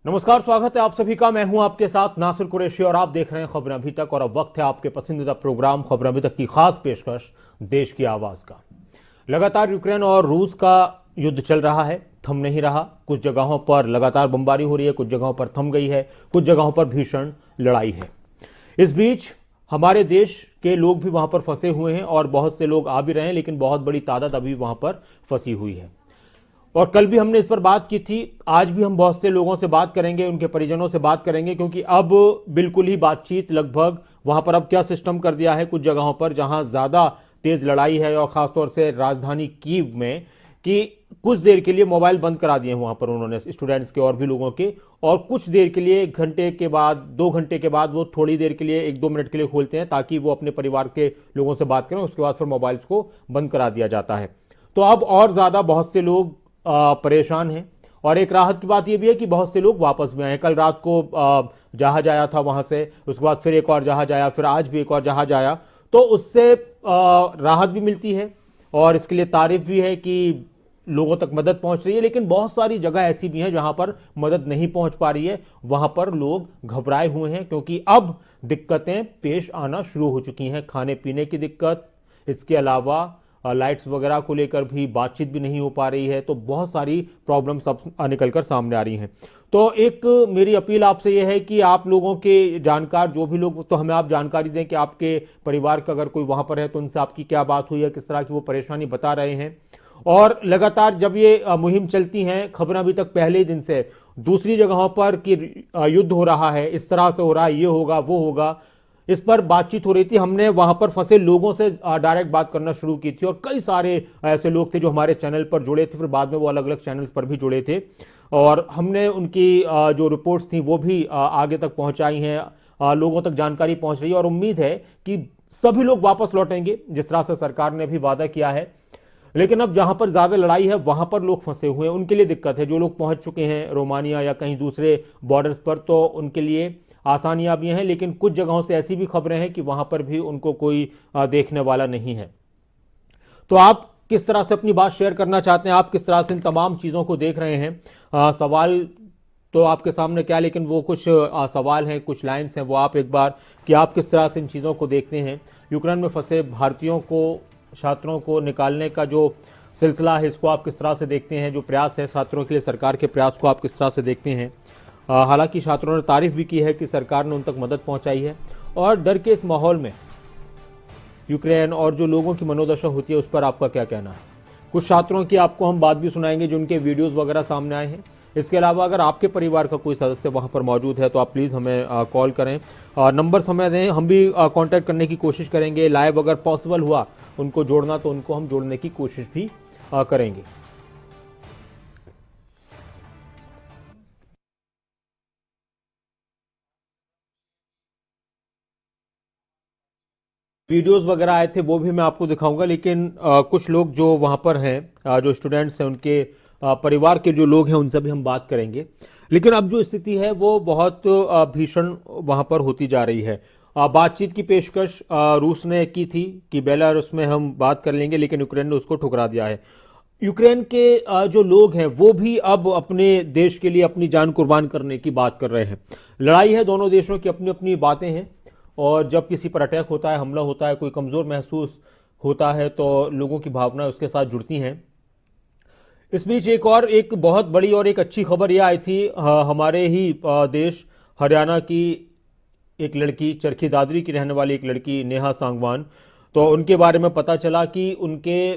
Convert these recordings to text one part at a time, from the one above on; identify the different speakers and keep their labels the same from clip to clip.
Speaker 1: नमस्कार, स्वागत है आप सभी का। मैं हूं आपके साथ नासिर कुरैशी और आप देख रहे हैं खबरें अभी तक। और अब वक्त है आपके पसंदीदा प्रोग्राम खबरें अभी तक की खास पेशकश देश की आवाज का। लगातार यूक्रेन और रूस का युद्ध चल रहा है, थम नहीं रहा। कुछ जगहों पर लगातार बमबारी हो रही है, कुछ जगहों पर थम गई है, कुछ जगहों पर भीषण लड़ाई है। इस बीच हमारे देश के लोग भी वहां पर फंसे हुए हैं और बहुत से लोग आ भी रहे हैं, लेकिन बहुत बड़ी तादाद अभी वहां पर फंसी हुई है। और कल भी हमने इस पर बात की थी, आज भी हम बहुत से लोगों से बात करेंगे, उनके परिजनों से बात करेंगे, क्योंकि अब बिल्कुल ही बातचीत लगभग वहां पर अब क्या सिस्टम कर दिया है कुछ जगहों पर जहां ज्यादा तेज लड़ाई है और खासतौर से राजधानी कीव में, कि कुछ देर के लिए मोबाइल बंद करा दिए वहां पर उन्होंने स्टूडेंट्स के और भी लोगों के। और कुछ देर के लिए, 1 घंटे के बाद, 2 घंटे के बाद वो थोड़ी देर के लिए 1-2 मिनट के लिए खोलते हैं ताकि वो अपने परिवार के लोगों से बात करें। उसके बाद फिर मोबाइल्स को बंद करा दिया जाता है। तो अब और ज्यादा बहुत से लोग परेशान हैं। और एक राहत की बात यह भी है कि बहुत से लोग वापस भी आए हैं। कल रात को जहाज आया था वहां से, उसके बाद फिर एक और जहाज आया, फिर आज भी एक और जहाज आया। तो उससे राहत भी मिलती है और इसके लिए तारीफ भी है कि लोगों तक मदद पहुंच रही है। लेकिन बहुत सारी जगह ऐसी भी हैं जहां पर मदद नहीं पहुंच पा रही है, वहां पर लोग घबराए हुए हैं, क्योंकि अब दिक्कतें पेश आना शुरू हो चुकी हैं। खाने पीने की दिक्कत, इसके अलावा लाइट्स वगैरह को लेकर भी बातचीत भी नहीं हो पा रही है। तो बहुत सारी प्रॉब्लम्स अब निकल कर सामने आ रही हैं। तो एक मेरी अपील आपसे यह है कि आप लोगों के जानकार जो भी लोग, तो हमें आप जानकारी दें कि आपके परिवार का अगर कोई वहां पर है तो उनसे आपकी क्या बात हुई है, किस तरह की वो परेशानी बता रहे हैं। और लगातार जब ये मुहिम चलती हैं, खबरें अभी तक पहले ही दिन से दूसरी जगहों पर कि युद्ध हो रहा है, इस तरह से हो रहा है, ये होगा वो होगा, इस पर बातचीत हो रही थी। हमने वहां पर फंसे लोगों से डायरेक्ट बात करना शुरू की थी और कई सारे ऐसे लोग थे जो हमारे चैनल पर जुड़े थे, फिर बाद में वो अलग अलग चैनल्स पर भी जुड़े थे। और हमने उनकी जो रिपोर्ट्स थी वो भी आगे तक पहुंचाई हैं, लोगों तक जानकारी पहुंच रही है। और उम्मीद है कि सभी लोग वापस लौटेंगे जिस तरह से सरकार ने भी वादा किया है। लेकिन अब जहां पर ज्यादा लड़ाई है वहां पर लोग फंसे हुए हैं, उनके लिए दिक्कत है। जो लोग पहुंच चुके हैं रोमानिया या कहीं दूसरे बॉर्डर्स पर, तो उनके लिए आसानियां भी हैं। लेकिन कुछ जगहों से ऐसी भी खबरें हैं कि वहां पर भी उनको कोई देखने वाला नहीं है। तो आप किस तरह से अपनी बात शेयर करना चाहते हैं, आप किस तरह से इन तमाम चीज़ों को देख रहे हैं? सवाल तो आपके सामने क्या, लेकिन वो कुछ सवाल हैं, कुछ लाइन्स हैं, वो आप एक बार, कि आप किस तरह से इन चीज़ों को देखते हैं। यूक्रेन में फंसे भारतीयों को, छात्रों को निकालने का जो सिलसिला है, इसको आप किस तरह से देखते हैं? जो प्रयास है छात्रों के लिए, सरकार के प्रयास को आप किस तरह से देखते हैं? हालांकि छात्रों ने तारीफ भी की है कि सरकार ने उन तक मदद पहुंचाई है। और डर के इस माहौल में यूक्रेन और जो लोगों की मनोदशा होती है, उस पर आपका क्या कहना है? कुछ छात्रों की आपको हम बात भी सुनाएंगे जो उनके वीडियोस वगैरह सामने आए हैं। इसके अलावा अगर आपके परिवार का कोई सदस्य वहां पर मौजूद है तो आप प्लीज़ हमें कॉल करें, नंबर समय दें, हम भी कांटेक्ट करने की कोशिश करेंगे। लाइव अगर पॉसिबल हुआ उनको जोड़ना तो उनको हम जोड़ने की कोशिश भी करेंगे। वीडियोस वगैरह आए थे वो भी मैं आपको दिखाऊंगा। लेकिन कुछ लोग जो वहाँ पर हैं, जो स्टूडेंट्स हैं, उनके परिवार के जो लोग हैं, उनसे भी हम बात करेंगे। लेकिन अब जो स्थिति है वो बहुत भीषण वहाँ पर होती जा रही है। बातचीत की पेशकश रूस ने की थी कि बेलारूस में हम बात कर लेंगे, लेकिन यूक्रेन ने उसको ठुकरा दिया है। यूक्रेन के जो लोग हैं वो भी अब अपने देश के लिए अपनी जान कुर्बान करने की बात कर रहे हैं। लड़ाई है, दोनों देशों की अपनी अपनी बातें हैं। और जब किसी पर अटैक होता है, हमला होता है, कोई कमज़ोर महसूस होता है, तो लोगों की भावनाएं उसके साथ जुड़ती हैं। इस बीच एक बहुत बड़ी और एक अच्छी खबर यह आई थी, हमारे ही देश हरियाणा की एक लड़की, चरखी दादरी की रहने वाली एक लड़की नेहा सांगवान। तो उनके बारे में पता चला कि उनके,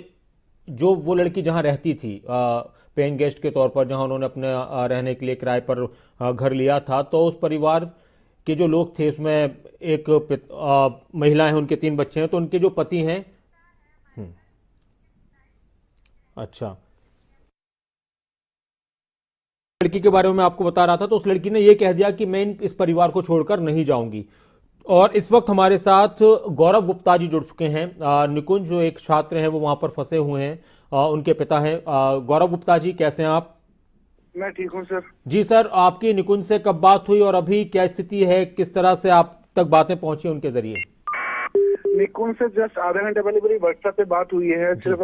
Speaker 1: जो वो लड़की जहां रहती थी पेइंग गेस्ट के तौर पर, जहां उन्होंने अपने रहने के लिए किराए पर घर लिया था, तो उस परिवार के जो लोग थे उसमें एक महिला है, उनके 3 बच्चे हैं। तो उनके जो पति हैं, हम्म, अच्छा, लड़की के बारे में मैं आपको बता रहा था। तो उस लड़की ने यह कह दिया कि मैं इस परिवार को छोड़कर नहीं जाऊंगी। और इस वक्त हमारे साथ गौरव गुप्ता जी जुड़ चुके हैं। निकुंज जो एक छात्र हैं वो वहां पर फंसे हुए हैं, उनके पिता हैं। गौरव गुप्ता जी, कैसे हैं आप?
Speaker 2: मैं ठीक हूँ सर।
Speaker 1: जी सर, आपकी निकुंज से कब बात हुई और अभी क्या स्थिति है, किस तरह से आप तक बातें पहुंची उनके जरिए?
Speaker 2: निकुंज से जस्ट आधे घंटे पहले मेरी व्हाट्सएप पे बात हुई है।
Speaker 1: जी।
Speaker 2: सिर्फ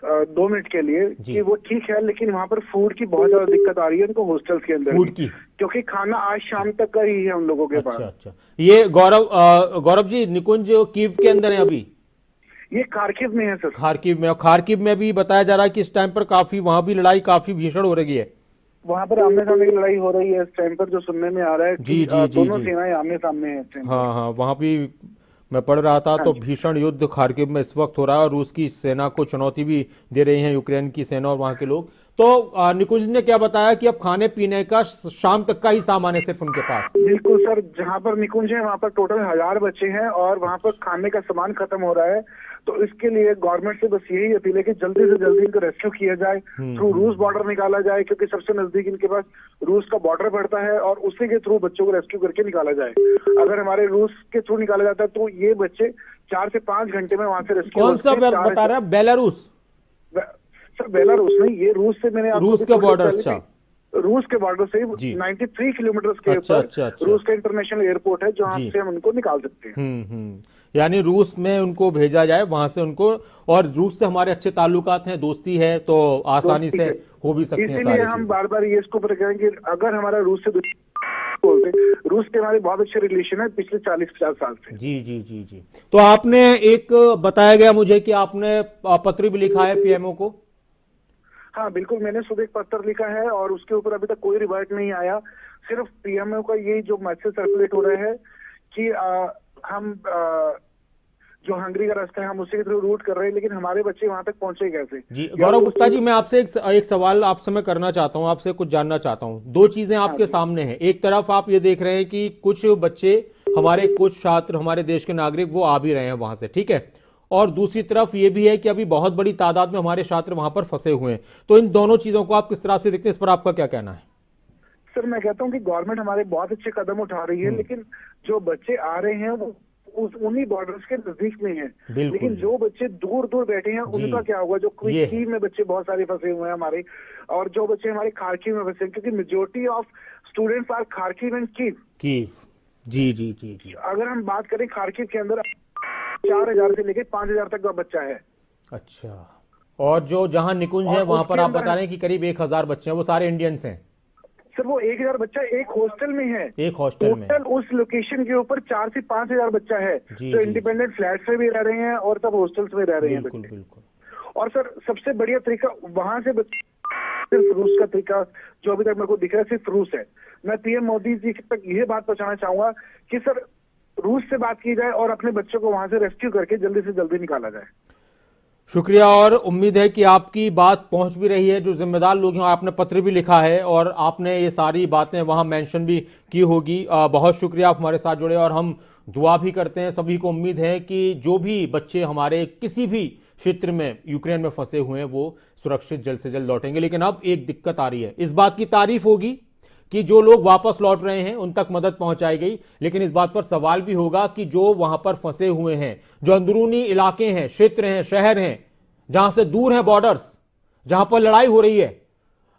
Speaker 2: 2 मिनट के लिए
Speaker 1: जी।
Speaker 2: कि वो ठीक है, लेकिन वहाँ पर फूड की बहुत ज्यादा दिक्कत आ रही है उनको हॉस्टल्स के अंदर
Speaker 1: फूड
Speaker 2: भी,
Speaker 1: की?
Speaker 2: क्योंकि खाना आज शाम तक का ही है उन लोगों के पास।
Speaker 1: अच्छा अच्छा। ये गौरव जी, निकुंज कीव के अंदर है अभी?
Speaker 2: ये खार्किव में है सर।
Speaker 1: खार्किव में? और खार्किव में भी बताया जा रहा है कि इस टाइम पर काफी, वहां भी लड़ाई काफी भीषण हो रही है।
Speaker 2: वहाँ पर आमने सामने की लड़ाई हो रही है इस टाइम पर, जो सुनने में आ रहा है
Speaker 1: जी
Speaker 2: कि
Speaker 1: जी जी
Speaker 2: दोनों
Speaker 1: जी।
Speaker 2: सेनाएं आमने सामने हैं इस टाइम पर।
Speaker 1: हाँ हाँ, वहां भी मैं पढ़ रहा था
Speaker 2: हाँ
Speaker 1: तो
Speaker 2: जी।
Speaker 1: भीषण युद्ध खार्किव में इस वक्त हो रहा है और रूस की सेना को चुनौती भी दे रही है यूक्रेन की सेना और वहां के लोग। तो निकुंज ने क्या बताया कि अब खाने पीने का शाम तक का ही सामान है सिर्फ उनके पास?
Speaker 2: बिल्कुल सर, जहाँ पर निकुंज है वहाँ पर टोटल 1000 बच्चे हैं और वहाँ पर खाने का सामान खत्म हो रहा है। तो इसके लिए गवर्नमेंट से बस यही अपील है कि जल्दी से जल्दी इनको रेस्क्यू किया जाए, थ्रू रूस बॉर्डर निकाला जाए, क्योंकि सबसे नजदीक इनके पास रूस का बॉर्डर पड़ता है और उसी के थ्रू बच्चों को रेस्क्यू करके निकाला जाए। अगर हमारे रूस के थ्रू निकाला जाता है तो ये बच्चे 4 से 5 घंटे में वहां से रेस्क्यू
Speaker 1: कौन सा बता रहे हैं? बेलारूस?
Speaker 2: सर बेलारूस नहीं, ये रूस से मैंने आपको
Speaker 1: रूस
Speaker 2: भी
Speaker 1: का
Speaker 2: थोड़ी देर
Speaker 1: बॉर्डर?
Speaker 2: पहले
Speaker 1: अच्छा।
Speaker 2: भी- रूस के बॉर्डर से
Speaker 1: जी।
Speaker 2: 93 किलोमीटर के
Speaker 1: अच्छा
Speaker 2: ऊपर
Speaker 1: अच्छा अच्छा।
Speaker 2: रूस का इंटरनेशनल एयरपोर्ट है जहाँ
Speaker 1: जी।
Speaker 2: से हम उनको निकाल सकते हैं।
Speaker 1: यानी रूस में उनको भेजा जाए, वहां से उनको, और रूस से हमारे अच्छे ताल्लुकात हैं, दोस्ती है, तो आसानी से हो भी सकती हैं
Speaker 2: इसीलिए
Speaker 1: सारी
Speaker 2: हम
Speaker 1: चीजें।
Speaker 2: बार बार ये इसको ऊपर कहें कि अगर हमारा रूस से बोलते, रूस के हमारे बहुत अच्छे रिलेशन है पिछले 40-50 साल से।
Speaker 1: जी जी जी जी। तो आपने एक बताया गया मुझे कि आपने पत्र भी लिखा है पीएमओ को?
Speaker 2: हाँ बिल्कुल, मैंने सुबह एक पत्र लिखा है और उसके ऊपर अभी तक कोई रिवर्ट नहीं आया। सिर्फ पीएमओ का यही जो मैसेज सर्कुलेट हो रहा है कि हम जो हंगरी का रास्ता है हम उसी के थ्रू रूट कर रहे हैं, लेकिन हमारे बच्चे वहां तक पहुंचे कैसे?
Speaker 1: जी गौरव गुप्ता जी, मैं आपसे एक सवाल आपसे मैं करना चाहता हूं, आपसे कुछ जानना चाहता हूं। दो चीजें आपके सामने हैं। एक तरफ आप ये देख रहे हैं कि कुछ बच्चे, हमारे कुछ छात्र, हमारे देश के नागरिक, वो आ भी रहे हैं वहां से, ठीक है, और दूसरी तरफ ये भी है कि अभी बहुत बड़ी तादाद में हमारे छात्र वहां पर फंसे हुए हैं। तो इन दोनों चीजों को आप किस तरह से देखते हैं? इस पर आपका क्या कहना है?
Speaker 2: सर मैं कहता हूँ कि गवर्नमेंट हमारे बहुत अच्छे कदम उठा रही है, लेकिन जो बच्चे आ रहे हैं वो उन्हीं बॉर्डर्स के नजदीक में है, लेकिन जो बच्चे दूर दूर बैठे हैं उनका क्या होगा? जो कीव में बच्चे बहुत सारे फंसे हुए हैं हमारे, और जो बच्चे हमारे खार्किव में फंसे हैं, क्योंकि majority of students are Kharkiv and Kyiv.
Speaker 1: जी जी जी जी।
Speaker 2: अगर हम बात करें खार्किव के अंदर 4000 से लेकर 5000 तक का बच्चा है।
Speaker 1: अच्छा। और जो जहां निकुंज है वहां पर आप बता रहे हैं कि करीब 1000 बच्चे हैं, वो सारे इंडियंस हैं?
Speaker 2: सर वो 1000 बच्चा एक हॉस्टल में है।
Speaker 1: एक हॉस्टल में?
Speaker 2: टोटल उस लोकेशन के ऊपर 4 से 5000 बच्चा है जो इंडिपेंडेंट फ्लैट्स में भी रह रहे हैं और सब हॉस्टल्स में रह रहे हैं।
Speaker 1: बिल्कुल बिल्कुल।
Speaker 2: और सर सबसे बढ़िया तरीका वहां से सिर्फ रूस का तरीका जो अभी तक मेरे को दिख रहा है सिर्फ रूस है। मैं पीएम मोदी जी तक यह बात पहुंचाना चाहूंगा कि सर रूस से बात की जाए और अपने बच्चों को वहां से रेस्क्यू करके जल्दी से जल्दी निकाला जाए।
Speaker 1: शुक्रिया, और उम्मीद है कि आपकी बात पहुंच भी रही है। जो जिम्मेदार लोग हैं, आपने पत्र भी लिखा है और आपने ये सारी बातें वहां मेंशन भी की होगी। बहुत शुक्रिया, आप हमारे साथ जुड़े, और हम दुआ भी करते हैं। सभी को उम्मीद है कि जो भी बच्चे हमारे किसी भी क्षेत्र में यूक्रेन में फंसे हुए हैं वो सुरक्षित जल्द से जल्द लौटेंगे। लेकिन अब एक दिक्कत आ रही है। इस बात की तारीफ होगी कि जो लोग वापस लौट रहे हैं उन तक मदद पहुंचाई गई, लेकिन इस बात पर सवाल भी होगा कि जो वहां पर फंसे हुए हैं, जो अंदरूनी इलाके हैं, क्षेत्र हैं, शहर हैं, जहां से दूर हैं बॉर्डर्स, जहां पर लड़ाई हो रही है,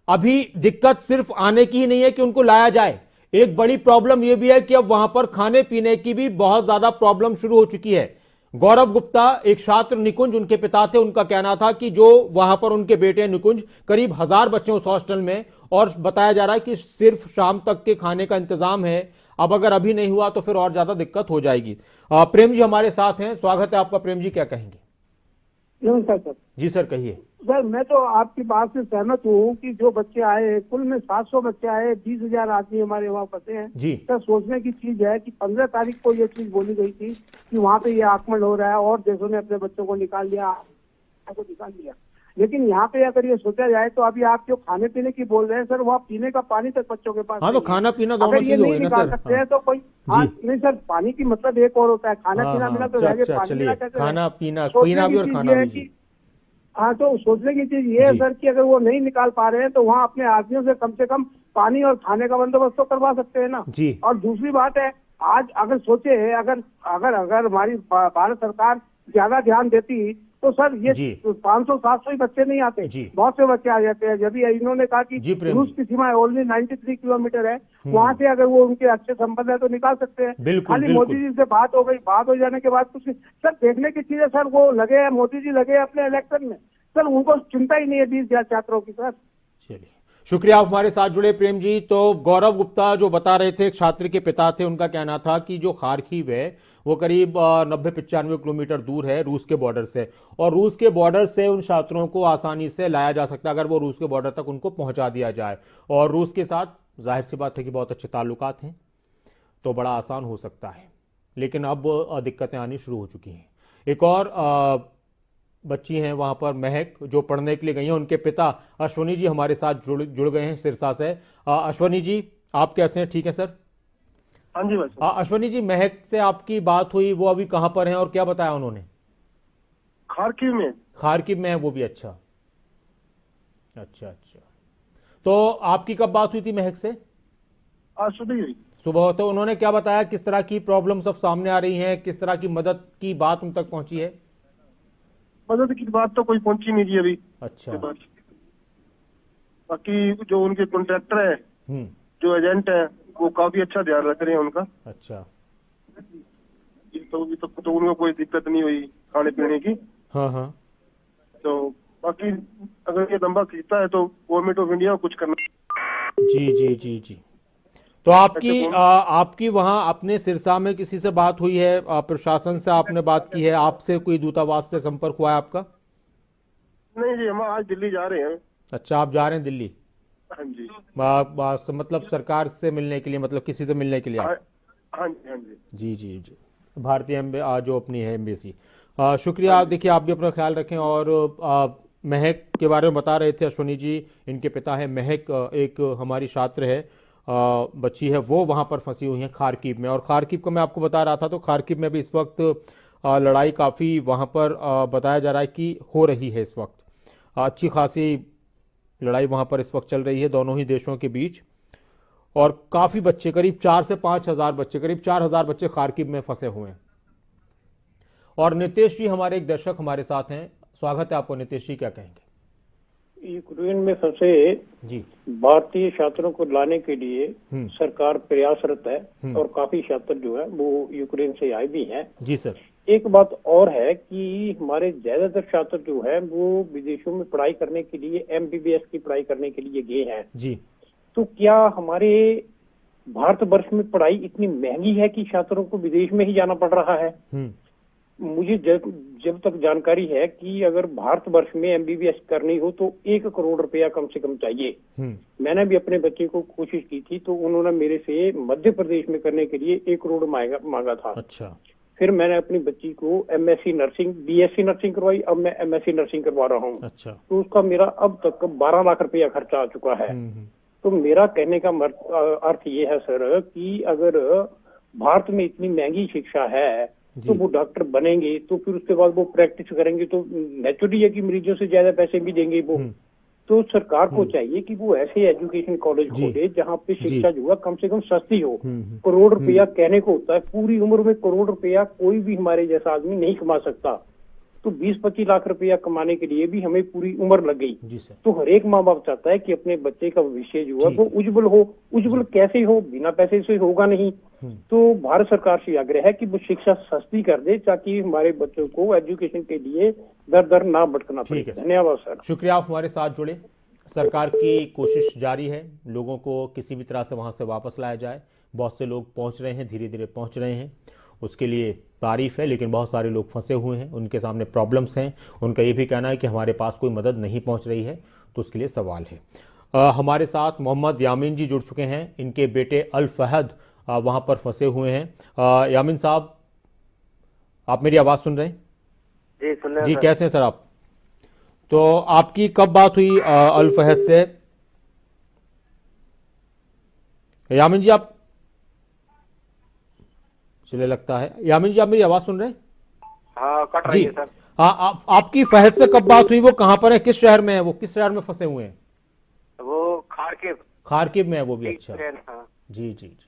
Speaker 1: अभी दिक्कत सिर्फ आने की ही नहीं है कि उनको लाया जाए। एक बड़ी प्रॉब्लम यह भी है कि अब वहां पर खाने पीने की भी बहुत ज्यादा प्रॉब्लम शुरू हो चुकी है। गौरव गुप्ता, एक छात्र निकुंज, उनके पिता थे, उनका कहना था कि जो वहां पर उनके बेटे निकुंज, करीब 1000 बच्चे उस हॉस्टल में, और बताया जा रहा है कि सिर्फ शाम तक के खाने का इंतजाम है। अब अगर अभी नहीं हुआ तो फिर और ज्यादा दिक्कत हो जाएगी। प्रेम जी हमारे साथ हैं, स्वागत है आपका। प्रेम जी, क्या कहेंगे?
Speaker 3: नमस्कार सर।
Speaker 1: जी सर, कहिए।
Speaker 3: सर मैं तो आपकी बात से सहमत हूँ कि जो बच्चे आए, कुल में 700 बच्चे आए, 20,000 आदमी हमारे वहाँ फंसे हैं
Speaker 1: जी।
Speaker 3: सर। सोचने की चीज है कि 15 तारीख को ये चीज बोली गई थी कि वहाँ पे ये आक्रमण हो रहा है और देशों ने अपने बच्चों को निकाल लिया, लेकिन यहाँ पे अगर ये सोचा जाए तो अभी आप जो खाने पीने की बोल रहे हैं सर, वहाँ पीने का पानी तक बच्चों के पास।
Speaker 1: हाँ, तो खाना पीना दोनों
Speaker 3: अगर ये
Speaker 1: चीज हो
Speaker 3: नहीं
Speaker 1: गई ना
Speaker 3: निकाल
Speaker 1: सर।
Speaker 3: सकते हैं तो कोई नहीं सर, पानी की मतलब एक और होता है, खाना पीना मिला तो
Speaker 1: अच्छा,
Speaker 3: पानी
Speaker 1: चलिए,
Speaker 3: मिला कैसे?
Speaker 1: खाना पीना भी और खाना
Speaker 3: है
Speaker 1: भी।
Speaker 3: कि हाँ, तो सोचने की चीज ये है सर कि अगर वो नहीं निकाल पा रहे हैं तो वहाँ अपने आदमियों से कम पानी और खाने का बंदोबस्त तो करवा सकते हैं ना
Speaker 1: जी।
Speaker 3: और दूसरी बात है, आज अगर सोचे अगर अगर अगर हमारी भारत सरकार ज्यादा ध्यान देती तो सर ये 500-700 ही बच्चे नहीं आते, बहुत से बच्चे आ जाते हैं। जब इन्होंने कहा कि रूस की सीमा ओनली 93 किलोमीटर है, वहाँ से अगर वो उनके अच्छे संबंध है तो निकाल सकते हैं। खाली मोदी जी से बात हो गई, बात हो जाने के बाद कुछ सर देखने की चीज है सर, वो लगे हैं मोदी जी लगे हैं अपने इलेक्शन में, सर उनको चिंता ही नहीं है 20,000 छात्रों की सर।
Speaker 1: चलिए, शुक्रिया आप हमारे साथ जुड़े प्रेम जी। तो गौरव गुप्ता जो बता रहे थे, एक छात्र के पिता थे, उनका कहना था कि जो खारकीव है वो करीब 90-95 किलोमीटर दूर है रूस के बॉर्डर से, और रूस के बॉर्डर से उन छात्रों को आसानी से लाया जा सकता है अगर वो रूस के बॉर्डर तक उनको पहुंचा दिया जाए, और रूस के साथ जाहिर सी बात है कि बहुत अच्छे ताल्लुकात हैं, तो बड़ा आसान हो सकता है। लेकिन अब दिक्कतें आनी शुरू हो चुकी हैं। एक और बच्ची हैं वहाँ पर, महक, जो पढ़ने के लिए गई हैं, उनके पिता अश्वनी जी हमारे साथ जुड़ गए हैं सिरसा से। अश्वनी जी, आप कैसे हैं? ठीक है सर?
Speaker 4: हाँ जी बस।
Speaker 1: अश्वनी जी, महक से आपकी बात हुई, वो अभी कहाँ पर हैं और क्या बताया उन्होंने?
Speaker 4: खारकीव में।
Speaker 1: खारकीव में है वो भी? अच्छा अच्छा अच्छा। तो आपकी कब बात हुई थी महक से?
Speaker 4: आज सुबह हुई।
Speaker 1: सुबह। तो उन्होंने क्या बताया, किस तरह की प्रॉब्लम सब सामने आ रही हैं, किस तरह की मदद की बात उन तक पहुंची है?
Speaker 4: मदद की बात तो कोई पहुंची नहीं थी अभी।
Speaker 1: अच्छा।
Speaker 4: बाकी जो उनके कॉन्ट्रैक्टर है, जो एजेंट है, वो काफी अच्छा ध्यान रख रहे हैं उनका।
Speaker 1: अच्छा।
Speaker 4: तो उनको कोई दिक्कत नहीं हुई खाने पीने की।
Speaker 1: हाँ हाँ।
Speaker 4: तो बाकी अगर ये दंबा खींचता है तो गवर्नमेंट ऑफ इंडिया को कुछ करना।
Speaker 1: जी जी जी जी। तो आपकी वहाँ अपने सिरसा में किसी से बात हुई है? प्रशासन से आपने बात की है? आपसे कोई दूतावास से संपर्क हुआ है आपका?
Speaker 4: नहीं जी, हम आज दिल्ली जा रहे हैं।
Speaker 1: अच्छा, आप जा रहे हैं दिल्ली?
Speaker 4: हाँ जी।
Speaker 1: मतलब सरकार से मिलने के लिए, मतलब किसी से मिलने के लिए आप?
Speaker 4: हाँ जी हाँ जी
Speaker 1: जी जी जी। भारतीय जो अपनी है एम्बेसी। शुक्रिया। देखिए, आप भी अपना ख्याल रखें। और महक के बारे में बता रहे थे अश्वनी जी, इनके पिता है महक, एक हमारी छात्र है, बच्ची है, वो वहाँ पर फंसी हुई हैं खारकीव में। और खारकीव को मैं आपको बता रहा था, तो खारकीव में भी इस वक्त लड़ाई काफ़ी वहाँ पर बताया जा रहा है कि हो रही है इस वक्त। अच्छी खासी लड़ाई वहाँ पर इस वक्त चल रही है दोनों ही देशों के बीच, और काफ़ी बच्चे, करीब 4 से 5 हज़ार बच्चे, करीब 4,000 बच्चे खारकीव में फंसे हुए हैं। और नितेश जी हमारे एक दर्शक हमारे साथ हैं, स्वागत है आपको। नितेश जी, क्या कहेंगे?
Speaker 5: यूक्रेन में फंसे
Speaker 1: जी
Speaker 5: भारतीय छात्रों को लाने के लिए सरकार प्रयासरत है, और काफी छात्र जो है वो यूक्रेन से आए भी हैं।
Speaker 1: जी सर।
Speaker 5: एक बात और है कि हमारे ज्यादातर छात्र जो है वो विदेशों में पढ़ाई करने के लिए, MBBS की पढ़ाई करने के लिए गए हैं
Speaker 1: जी।
Speaker 5: तो क्या हमारे भारतवर्ष में पढ़ाई इतनी महंगी है कि छात्रों को विदेश में ही जाना पड़ रहा है? मुझे जब तक जानकारी है कि अगर भारतवर्ष में MBBS करनी हो तो 1 करोड़ रुपया कम से कम चाहिए। मैंने भी अपने बच्चे को कोशिश की थी, तो उन्होंने मेरे से मध्य प्रदेश में करने के लिए 1 करोड़ मांगा था।
Speaker 1: अच्छा।
Speaker 5: फिर मैंने अपनी बच्ची को MSc नर्सिंग, BSc नर्सिंग करवाई, अब मैं MSc नर्सिंग करवा रहा हूँ।
Speaker 1: अच्छा।
Speaker 5: तो उसका मेरा अब तक 12 लाख रुपया खर्चा आ चुका है। तो मेरा कहने का अर्थ ये है सर कि अगर भारत में इतनी महंगी शिक्षा है तो वो डॉक्टर बनेंगे, तो फिर उसके बाद वो प्रैक्टिस करेंगे, तो नेचुरली है कि मरीजों से ज्यादा पैसे भी देंगे वो। तो सरकार को चाहिए कि वो ऐसे एजुकेशन कॉलेज खोले जहाँ पे शिक्षा जो है कम से कम सस्ती हो। करोड़ रुपया कहने को होता है, पूरी उम्र में करोड़ रुपया कोई भी हमारे जैसा आदमी नहीं कमा सकता। तो 20-25 लाख रुपया कमाने के लिए भी हमें पूरी उम्र लग गई। तो हर एक माँ बाप चाहता है कि अपने बच्चे का भविष्य जो है वो उज्जवल हो। उज्जवल कैसे हो? बिना पैसे से होगा नहीं। तो भारत सरकार से आग्रह है कि वो शिक्षा सस्ती कर दे ताकि हमारे बच्चों को एजुकेशन के लिए दर दर ना भटकना पड़े। धन्यवाद सर।
Speaker 1: शुक्रिया, आप हमारे साथ जुड़े। सरकार की कोशिश जारी है, लोगों को किसी भी तरह से वहां से वापस लाया जाए। बहुत से लोग पहुंच रहे हैं, धीरे धीरे पहुंच रहे हैं, उसके लिए तारीफ है। लेकिन बहुत सारे लोग फंसे हुए हैं, उनके सामने प्रॉब्लम्स हैं। उनका ये भी कहना है कि हमारे पास कोई मदद नहीं पहुंच रही है, तो उसके लिए सवाल है। हमारे साथ मोहम्मद यामीन जी जुड़ चुके हैं, इनके बेटे अल फहद वहाँ पर फंसे हुए हैं। यामीन साहब, आप मेरी आवाज़ सुन रहे हैं?
Speaker 6: जी सुन रहे हैं।
Speaker 1: जी, कैसे हैं सर आप? तो आपकी कब बात हुई अल फहद से? यामीन जी आप, चले लगता है यामीन जी आप मेरी आवाज़ सुन रहे हैं?
Speaker 6: हाँ, कट रही है सर।
Speaker 1: हाँ, आपकी फहद से कब बात हुई? वो कहाँ पर है, किस शहर में है, वो किस शहर में फंसे हुए हैं?
Speaker 6: वो खारकीव
Speaker 1: में है वो भी? अच्छा।
Speaker 6: हाँ।
Speaker 1: जी जी जी।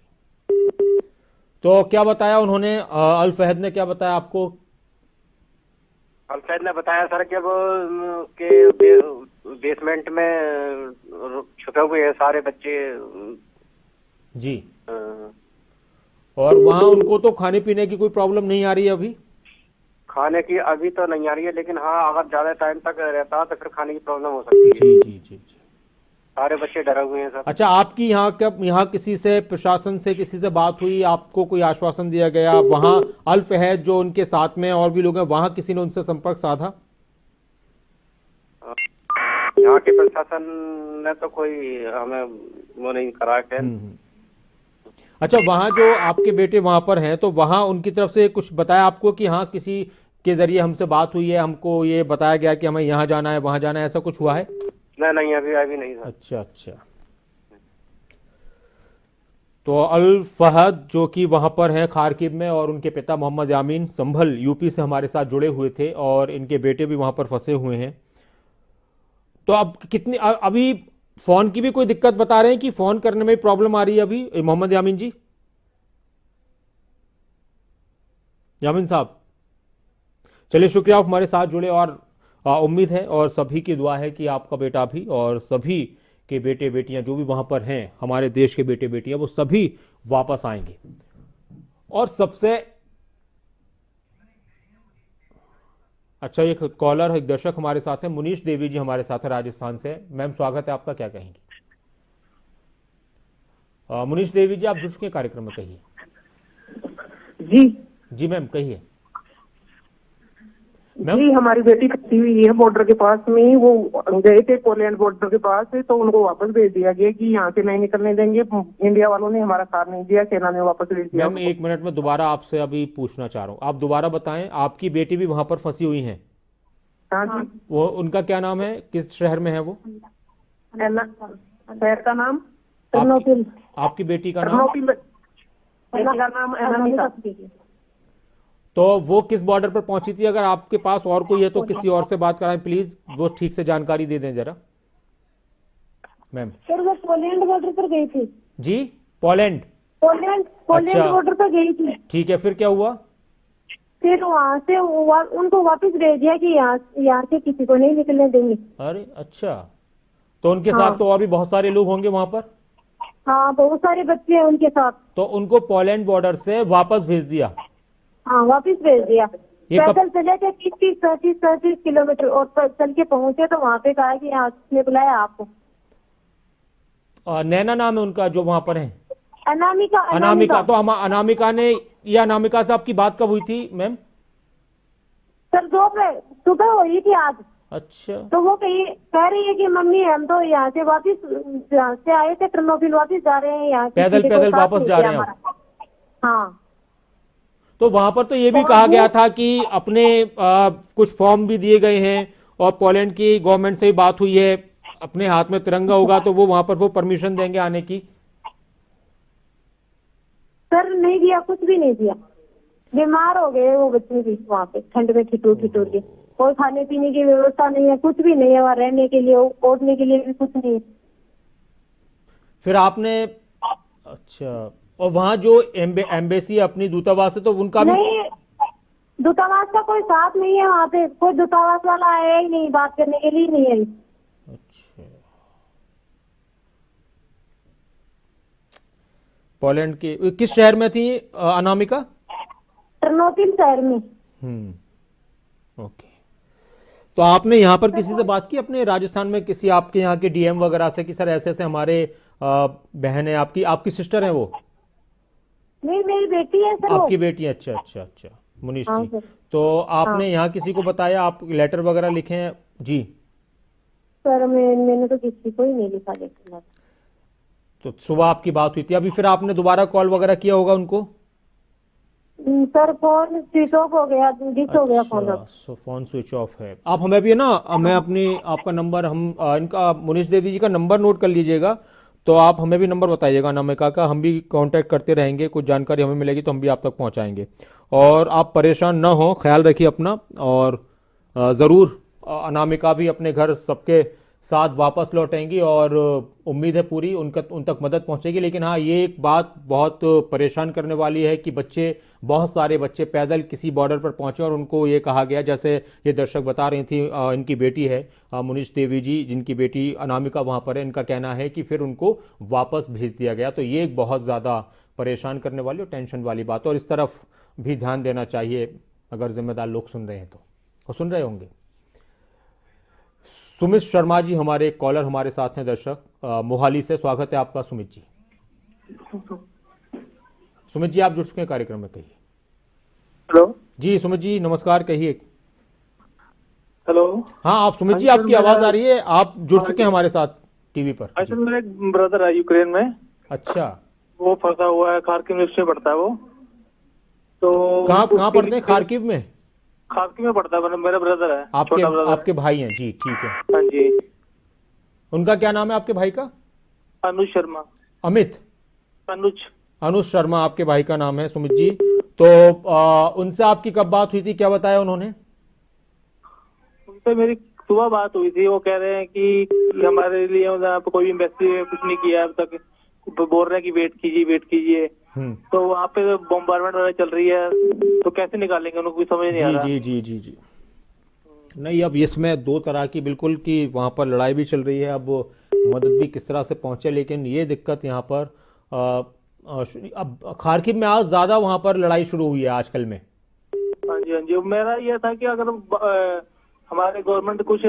Speaker 1: तो क्या बताया उन्होंने, अल फहद ने क्या बताया आपको?
Speaker 6: अल फहद ने बताया सर कि वो के बेसमेंट में छुपे हुए हैं सारे बच्चे।
Speaker 1: जी। और वहाँ उनको तो खाने पीने की कोई प्रॉब्लम नहीं आ रही है अभी?
Speaker 6: खाने की अभी तो नहीं आ रही है, लेकिन हाँ अगर ज्यादा टाइम तक रहता है तो फिर खाने की प्रॉब्लम हो सकती है।
Speaker 1: जी जी जी जी।
Speaker 6: सारे बच्चे डरे हुए हैं सर।
Speaker 1: अच्छा, आपकी यहाँ किसी से, प्रशासन से किसी से बात हुई, आपको कोई आश्वासन दिया गया? वहाँ अल्फ है जो उनके साथ में और भी लोग हैं, वहाँ किसी ने उनसे संपर्क साधा?
Speaker 6: यहाँ के प्रशासन ने तो कोई हमें वो नहीं करा है।
Speaker 1: अच्छा, वहाँ जो आपके बेटे वहाँ पर हैं, तो वहाँ उनकी तरफ से कुछ बताया आपको कि हाँ किसी के जरिए हमसे बात हुई है, हमको ये बताया गया कि हमें यहाँ जाना है वहाँ जाना है, ऐसा कुछ हुआ है?
Speaker 6: नहीं, अभी नहीं सर।
Speaker 1: अच्छा अच्छा। तो अल फहद जो कि वहाँ पर हैं खारकिब में, और उनके पिता मोहम्मद यामीन संभल यूपी से हमारे साथ जुड़े हुए थे, और इनके बेटे भी वहाँ पर फंसे हुए हैं। तो अब कितनी अभी फ़ोन की भी कोई दिक्कत बता रहे हैं कि फ़ोन करने में प्रॉब्लम आ रही है अभी मोहम्मद यामीन जी? यामीन साहब, चलिए शुक्रिया आप हमारे साथ जुड़े, और उम्मीद है और सभी की दुआ है कि आपका बेटा भी और सभी के बेटे बेटियां जो भी वहां पर हैं, हमारे देश के बेटे बेटियां, वो सभी वापस आएंगे। और सबसे अच्छा, एक कॉलर, एक दर्शक हमारे साथ हैं, मुनीश देवी जी हमारे साथ हैं राजस्थान से। मैम स्वागत है आपका, क्या कहेंगी? मुनीश देवी जी, आप जुड़ चुके कार्यक्रम में, कहिए।
Speaker 7: जी
Speaker 1: जी मैम कहिए।
Speaker 7: जी, हमारी बेटी फंसी हुई है बॉर्डर के पास में ही। वो गए थे पोलैंड बॉर्डर के पास से, तो उनको वापस भेज दिया गया कि यहाँ से नहीं निकलने देंगे। इंडिया वालों ने हमारा साथ नहीं दिया, सेना ने वापस भेज दिया।
Speaker 1: मैम एक मिनट में दोबारा आपसे अभी पूछना चाह रहा हूँ, आप दोबारा बताएं। आपकी बेटी भी वहां पर फंसी हुई है?
Speaker 7: हाँ जी।
Speaker 1: वो उनका क्या नाम है, किस शहर में है वो?
Speaker 7: शहर का नाम
Speaker 1: आपकी बेटी का नाम?
Speaker 7: बेटी का नाम अनामिका।
Speaker 1: तो वो किस बॉर्डर पर पहुंची थी? अगर आपके पास और कोई है तो किसी और से बात कराएं प्लीज, वो ठीक से जानकारी दे दें जरा मैम।
Speaker 8: सर वो पोलैंड बॉर्डर पर गई थी
Speaker 1: जी? पोलैंड
Speaker 8: अच्छा, बॉर्डर पर गई थी।
Speaker 1: ठीक है, फिर क्या हुआ?
Speaker 8: फिर वहाँ से उनको वापस भेज दिया कि यहाँ से किसी को नहीं निकलने देंगे।
Speaker 1: अरे अच्छा, तो उनके साथ तो और भी बहुत सारे लोग होंगे वहां पर?
Speaker 8: हाँ, बहुत सारे बच्चे हैं उनके साथ।
Speaker 1: तो उनको पोलैंड बॉर्डर से वापस भेज दिया?
Speaker 8: हाँ, वापस भेज दिया। पैदल चले थे 30-35 किलोमीटर, और चल के पहुंचे तो वहाँ पे कहा कि यहाँ से बुलाया आपको।
Speaker 1: नैना नाम है उनका जो वहां पर है?
Speaker 8: अनामिका।
Speaker 1: तो अनामिका ने, या अनामिका से आपकी बात कब हुई थी मैम?
Speaker 8: सर सुबह हुई थी आज।
Speaker 1: अच्छा।
Speaker 8: तो वो कह रही है कि मम्मी हम तो यहाँ से वापस आए थे, टर्नोपिल वापस जा रहे हैं, यहाँ
Speaker 1: पैदल वापस जा रहे हैं?
Speaker 8: हाँ।
Speaker 1: तो वहां पर तो ये भी कहा गया था कि अपने कुछ फॉर्म भी दिए गए हैं, और पोलैंड की गवर्नमेंट से भी बात हुई है, अपने हाथ में तिरंगा होगा तो वो वहां पर वो परमिशन देंगे आने की।
Speaker 8: सर नहीं दिया, कुछ भी नहीं दिया। बीमार हो गए वो बच्चे भी वहाँ पे ठंड में ठिठुर के। कोई खाने पीने की व्यवस्था नहीं है, कुछ भी नहीं है वहाँ रहने के लिए, ओढ़ने के लिए भी कुछ नहीं है।
Speaker 1: फिर आपने, अच्छा, और वहाँ जो एम्बेसी अपनी दूतावास है तो उनका भी
Speaker 8: नहीं, दूतावास का कोई साथ नहीं है वहाँ पे, कोई दूतावास वाला आया ही नहीं, बात करने के लिए नहीं है।
Speaker 1: अच्छा, पोलैंड के किस शहर में थी अनामिका?
Speaker 8: टर्नोपिल शहर में।
Speaker 1: ओके। तो आपने यहाँ पर किसी से बात की अपने राजस्थान में, किसी आपके यहाँ के डीएम वगैरह से कि सर ऐसे ऐसे हमारे बहन है, आपकी सिस्टर है वो?
Speaker 8: नहीं, मेरी बेटी है सर।
Speaker 1: आपकी बेटी है? अच्छा मुनीश जी। तो आपने यहाँ किसी को बताया, आप लेटर वगैरह लिखे हैं? जी
Speaker 8: सर, मैंने तो किसी को ही नहीं लिखा लेटर।
Speaker 1: तो सुबह आपकी बात हुई थी, अभी फिर आपने दोबारा कॉल वगैरह किया होगा उनको?
Speaker 8: सर फोन स्विच ऑफ हो गया, डिस हो गया फोन।
Speaker 1: फोन स्विच ऑफ है। आप हमें भी ना, मैं आपका नंबर, हम इनका मुनीश देवी जी का नंबर नोट कर लीजिएगा, तो आप हमें भी नंबर बताइएगा अनामिका का, हम भी कांटेक्ट करते रहेंगे, कुछ जानकारी हमें मिलेगी तो हम भी आप तक पहुंचाएंगे। और आप परेशान ना हो, ख्याल रखिए अपना, और ज़रूर अनामिका भी अपने घर सबके साथ वापस लौटेंगी, और उम्मीद है पूरी उन तक मदद पहुंचेगी। लेकिन हाँ, ये एक बात बहुत परेशान करने वाली है कि बहुत सारे बच्चे पैदल किसी बॉर्डर पर पहुंचे, और उनको ये कहा गया, जैसे ये दर्शक बता रही थी, इनकी बेटी है मुनीश देवी जी, जिनकी बेटी अनामिका वहां पर है, इनका कहना है कि फिर उनको वापस भेज दिया गया। तो ये एक बहुत ज़्यादा परेशान करने वाली और टेंशन वाली बात, और इस तरफ भी ध्यान देना चाहिए अगर जिम्मेदार लोग सुन रहे हैं तो, और सुन रहे होंगे। सुमित शर्मा जी हमारे कॉलर हमारे साथ हैं, दर्शक मोहाली से। स्वागत है आपका सुमित जी। सुमित जी आप जुड़ चुके हैं कार्यक्रम में, कहिए।
Speaker 9: हेलो
Speaker 1: जी सुमित जी नमस्कार, कहिए।
Speaker 9: हेलो।
Speaker 1: हाँ आप सुमित जी, आपकी आवाज आ रही है, आप जुड़ चुके हैं हमारे साथ टीवी पर।
Speaker 9: अच्छा, मेरा एक ब्रदर है यूक्रेन में।
Speaker 1: अच्छा,
Speaker 9: वो फंसा हुआ है, खार्किव में पड़ता है वो। तो
Speaker 1: कहाँ पढ़ते हैं? खार्किव में?
Speaker 9: खार्किव में पड़ता है, मेरा ब्रदर है, छोटा ब्रदर।
Speaker 1: आपके भाई हैं जी, ठीक है।
Speaker 9: हाँ जी।
Speaker 1: उनका क्या नाम है आपके भाई का?
Speaker 9: अनुज शर्मा।
Speaker 1: अमित?
Speaker 9: अनुज
Speaker 1: शर्मा आपके भाई का नाम है सुमित जी। तो उनसे आपकी कब बात हुई थी, क्या बताया उन्होंने?
Speaker 9: उनसे मेरी सुबह बात हुई थी। वो कह रहे हैं कि हमारे लिए कोई एम्बेसी कुछ नहीं किया अब तक, बोल रहे हैं कि वेट कीजिए। तो वहाँ पे बॉम्बार्डमेंट वगैरह चल रही है, तो कैसे निकालेंगे उनको, कुछ समझ नहीं आ रहा।
Speaker 1: जी। नहीं, अब इसमें दो तरह की बिल्कुल कि वहाँ पर लड़ाई भी चल रही है, अब मदद भी किस तरह से पहुँचे, लेकिन ये दिक्कत यहाँ पर अब खार्किव में आज ज़्यादा वहाँ पर लड़ाई शुरू हुई है आजकल में।
Speaker 9: हाँ जी। मेरा ये था कि अगर हमारे गवर्नमेंट कुछ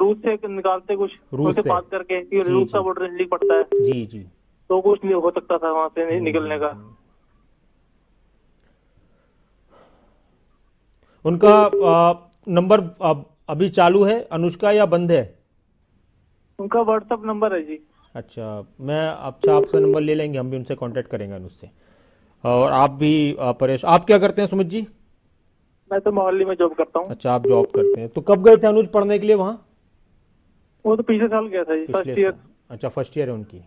Speaker 9: रूस से निकालते, कुछ रूस से बात करके, कि रूस का बॉर्डर नजदीक पड़ता है।
Speaker 1: जी।
Speaker 9: तो कुछ नहीं हो सकता था वहाँ से निकलने का।
Speaker 1: उनका नंबर अभी चालू है अनुष्का, या बंद है?
Speaker 9: उनका व्हाट्सएप नंबर है जी।
Speaker 1: अच्छा, मैं आपसे नंबर ले लेंगे, हम भी उनसे कांटेक्ट करेंगे अनुज से। और आप भी आप क्या करते हैं सुमित जी?
Speaker 9: मैं तो मोहाली में जॉब करता हूँ।
Speaker 1: अच्छा, आप जॉब करते हैं। तो कब गए थे अनुज पढ़ने के लिए वहाँ?
Speaker 9: वो तो पिछले साल गया था जी, फर्स्ट ईयर।
Speaker 1: अच्छा, फर्स्ट ईयर है उनकी।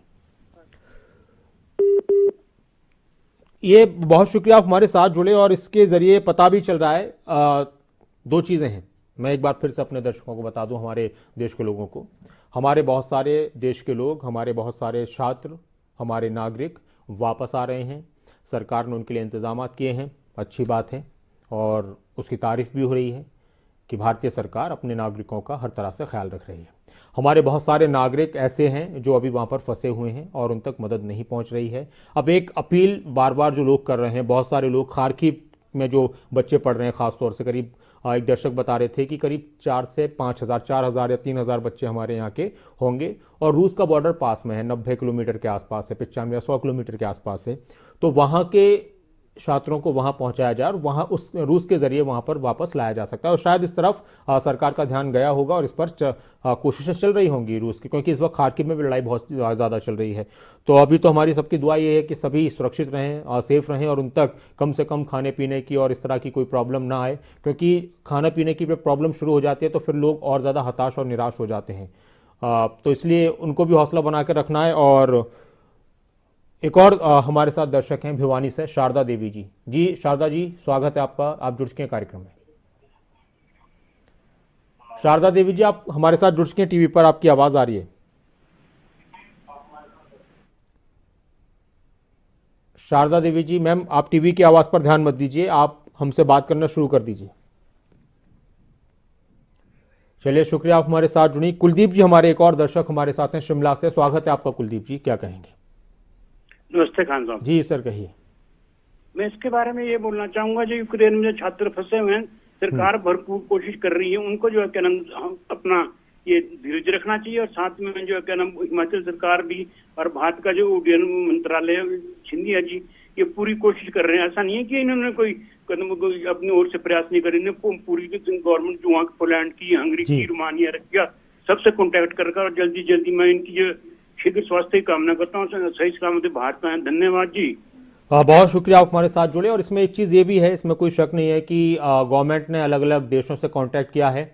Speaker 1: ये बहुत शुक्रिया आप हमारे साथ जुड़े, और इसके ज़रिए पता भी चल रहा है दो चीज़ें हैं। मैं एक बार फिर से अपने दर्शकों को बता दूं, हमारे देश के लोगों को, हमारे बहुत सारे देश के लोग, हमारे बहुत सारे छात्र, हमारे नागरिक वापस आ रहे हैं। सरकार ने उनके लिए इंतजाम किए हैं, अच्छी बात है, और उसकी तारीफ़ भी हो रही है कि भारतीय सरकार अपने नागरिकों का हर तरह से ख्याल रख रही है। हमारे बहुत सारे नागरिक ऐसे हैं जो अभी वहाँ पर फंसे हुए हैं और उन तक मदद नहीं पहुँच रही है। अब एक अपील बार बार जो लोग कर रहे हैं, बहुत सारे लोग खार्किव में जो बच्चे पढ़ रहे हैं, ख़ासतौर से करीब एक दर्शक बता रहे थे कि करीब 4 से 5,000, 4,000 या 3,000 बच्चे हमारे यहाँ के होंगे, और रूस का बॉर्डर पास में है, 90 किलोमीटर के आसपास है, 95 या 100 किलोमीटर के आसपास है। तो वहाँ के छात्रों को वहाँ पहुँचाया जाए और वहाँ उस रूस के ज़रिए वहाँ पर वापस लाया जा सकता है। और शायद इस तरफ सरकार का ध्यान गया होगा और इस पर कोशिशें चल रही होंगी रूस की, क्योंकि इस वक्त खार्किव में भी लड़ाई बहुत ज़्यादा चल रही है। तो अभी तो हमारी सबकी दुआ ये है कि सभी सुरक्षित रहें, सेफ रहें, और उन तक कम से कम खाने पीने की और इस तरह की कोई प्रॉब्लम ना आए, क्योंकि खाना पीने की प्रॉब्लम शुरू हो जाती है तो फिर लोग और ज़्यादा हताश और निराश हो जाते हैं। तो इसलिए उनको भी हौसला बना कर रखना है। और एक और हमारे साथ दर्शक हैं भिवानी से, शारदा देवी जी। जी शारदा जी, स्वागत है आपका, आप जुड़ चुके हैं कार्यक्रम में। शारदा देवी जी, आप हमारे साथ जुड़ चुके हैं टीवी पर, आपकी आवाज आ रही है। शारदा देवी जी, मैम आप टीवी की आवाज पर ध्यान मत दीजिए, आप हमसे बात करना शुरू कर दीजिए। चलिए, शुक्रिया आप हमारे साथ जुड़ी। कुलदीप जी हमारे एक और दर्शक हमारे साथ हैं शिमला से, स्वागत है आपका कुलदीप जी, क्या कहेंगे?
Speaker 10: नमस्ते खान साहब।
Speaker 1: जी सर कहिए।
Speaker 10: मैं इसके बारे में ये बोलना चाहूंगा, जो यूक्रेन में जो छात्र फंसे हुए हैं, सरकार भरपूर कोशिश कर रही है, उनको जो है क्या नाम अपना ये धीरज रखना चाहिए, और साथ में जो है क्या नाम हिमाचल सरकार भी और भारत का जो उड्डयन मंत्रालय सिंधिया जी ये पूरी कोशिश कर रहे हैं। ऐसा नहीं है कि इन्होंने कोई कदम अपनी ओर से प्रयास नहीं करे, इन्हें पूरी गवर्नमेंट जो वहाँ पोलैंड की, हंगरी की, रोमानिया, रशिया सबसे कॉन्टेक्ट कर और जल्दी मैं इनकी जो शीघ्र स्वास्थ्य की कामना करता हूँ, सही सलामत भारत में। धन्यवाद जी।
Speaker 1: बहुत शुक्रिया आप हमारे साथ जुड़े। और इसमें एक चीज़ ये भी है, इसमें कोई शक नहीं है कि गवर्नमेंट ने अलग अलग देशों से कांटेक्ट किया है।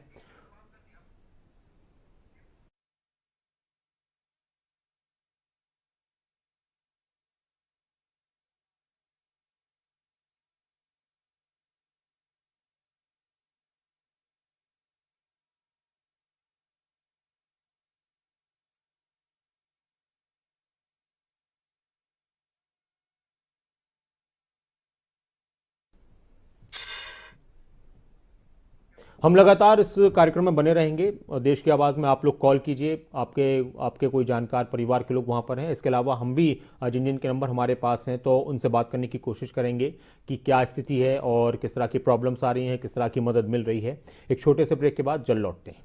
Speaker 1: हम लगातार इस कार्यक्रम में बने रहेंगे और देश की आवाज़ में आप लोग कॉल कीजिए, आपके कोई जानकार परिवार के लोग वहाँ पर हैं। इसके अलावा हम भी जिन के नंबर हमारे पास हैं तो उनसे बात करने की कोशिश करेंगे कि क्या स्थिति है और किस तरह की प्रॉब्लम्स आ रही हैं, किस तरह की मदद मिल रही है। एक छोटे से ब्रेक के बाद जल्द लौटते हैं।